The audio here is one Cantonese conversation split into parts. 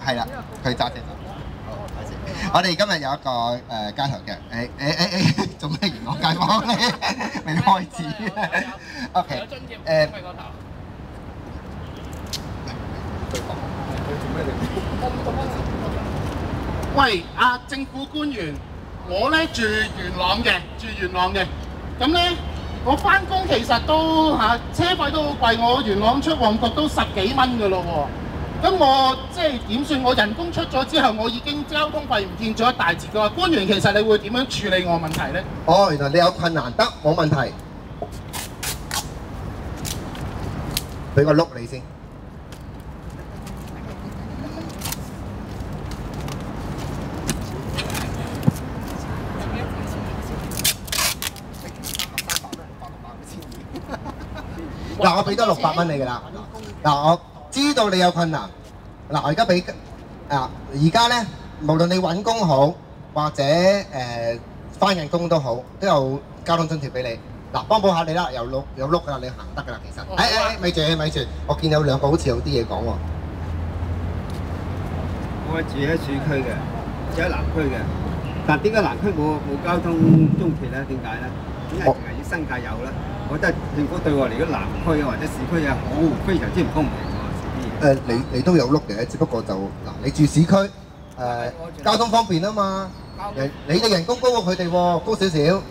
係啦，佢揸車走。好，睇先。我哋今日有一個街頭嘅，做咩元朗街坊咧？未開始。OK。喂，政府官員，我咧住元朗嘅，咁咧我翻工其實都車費都好貴，我元朗出旺角都10幾蚊噶咯喎。咁我即係點算？我人工出咗之後，我已經交通費唔見咗一大截噶。官員其實你會點樣處理我問題咧？哦，原來你有困難得，冇問題。俾個碌你先。嗱，我俾多600蚊你㗎啦。嗱，我知道你有困難。嗱，我而家俾而家咧，無論你揾工好，或者翻緊工都好，都有交通津貼俾你。嗱，幫補下你啦，有碌㗎啦，你行得㗎啦，其實。咪住，我見有兩個好似有啲嘢講喎。我住喺市區嘅，住喺南區嘅。但點解南區冇交通津貼咧？點解咧？點解淨係要新界有咧？我覺得政府對我嚟講南區或者市區啊，非常之唔公平喎。你都有碌嘅，只不過就嗱，你住市區交通方便啊嘛。你嘅人工高過佢哋喎，高少少，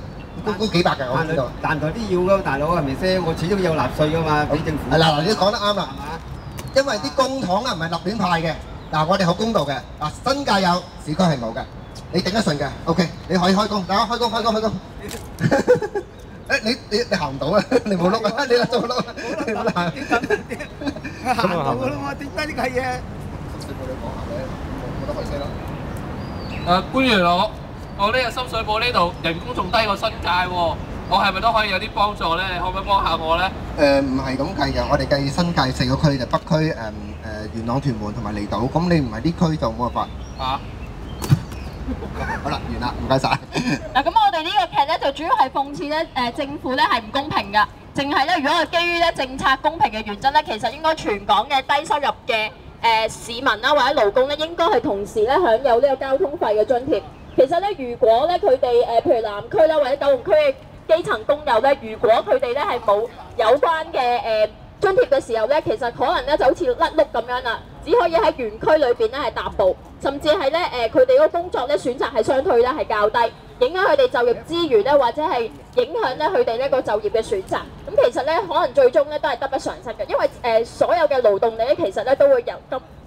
高幾百㗎，我知道。但係啲要㗎，大佬係咪先？我始終有納稅㗎嘛，俾政府。嗱，你講得啱啦，因為啲公帑啊唔係立亂派嘅。嗱，我哋好公道嘅。嗱，新界有，市區係冇嘅。你頂得順嘅 ，OK， 你可以開工，大家開工。你行唔到啊！你冇碌啊！你做碌啊！你冇行。行到㗎啦嘛，點解呢個係嘢？深水埗你講下咧，冇得開車咯。官員我呢個深水埗呢度人工仲低過新界喎，我係咪都可以有啲幫助咧？你可唔可以幫下我咧？唔係咁計嘅，我哋計新界4個區就北區、元朗、屯門同埋離島，咁你唔係啲區就冇辦法。好啦，完啦，唔該晒。嗱，咁我哋呢個劇咧就主要係諷刺咧，政府咧係唔公平㗎，淨係咧如果係基於咧政策公平嘅原則咧，其實應該全港嘅低收入嘅市民啦或者勞工咧，應該係同時咧享有呢個交通費嘅津貼。其實咧，如果咧佢哋譬如南區啦或者九龍區嘅基層工友咧，如果佢哋咧係冇有關嘅津貼嘅時候咧，其實可能咧就好似甩碌咁樣啦，只可以喺園區裏邊咧係踏步，甚至係咧佢哋嗰個工作咧選擇係相對咧係較低，影響佢哋就業資源咧，或者係影響咧佢哋呢個就業嘅選擇。咁其實咧可能最終咧都係得不償失嘅，因為所有嘅勞動力咧其實咧都會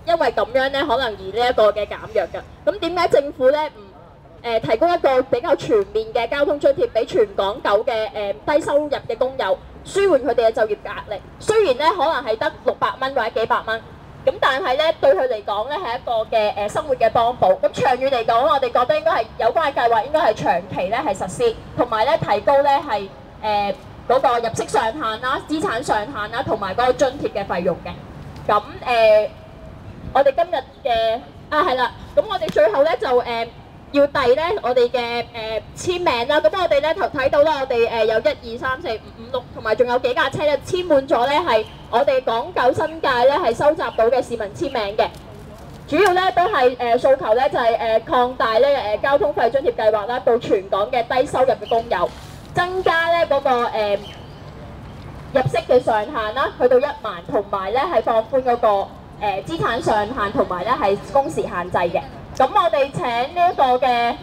因為咁樣咧可能而呢一個嘅減弱嘅。咁點解政府咧唔提供一個比較全面嘅交通津貼俾全港9嘅低收入嘅工友，舒緩佢哋嘅就業壓力？雖然咧可能係得600蚊或者幾百蚊，咁但係咧對佢嚟講咧係一個嘅生活嘅幫補。咁長遠嚟講，我哋覺得應該係有關嘅計劃應該係長期咧係實施，同埋咧提高咧係嗰個入息上限啦、資產上限啦，同埋嗰個津貼嘅費用嘅。咁我哋今日嘅係啦，咁我哋最後咧就要遞咧我哋嘅簽名啦。咁我哋咧睇到啦，我哋有1、2、3、4、5、5、6，同埋仲有幾架車咧簽滿咗咧係我哋港九新界咧係收集到嘅市民簽名嘅。主要咧都係訴求咧就係擴大咧交通費津貼計劃啦，到全港嘅低收入嘅工友，增加咧嗰個入息嘅上限啦，去到1萬，同埋咧係放寬嗰個資產上限，同埋咧係工時限制嘅。咁我哋請呢一個嘅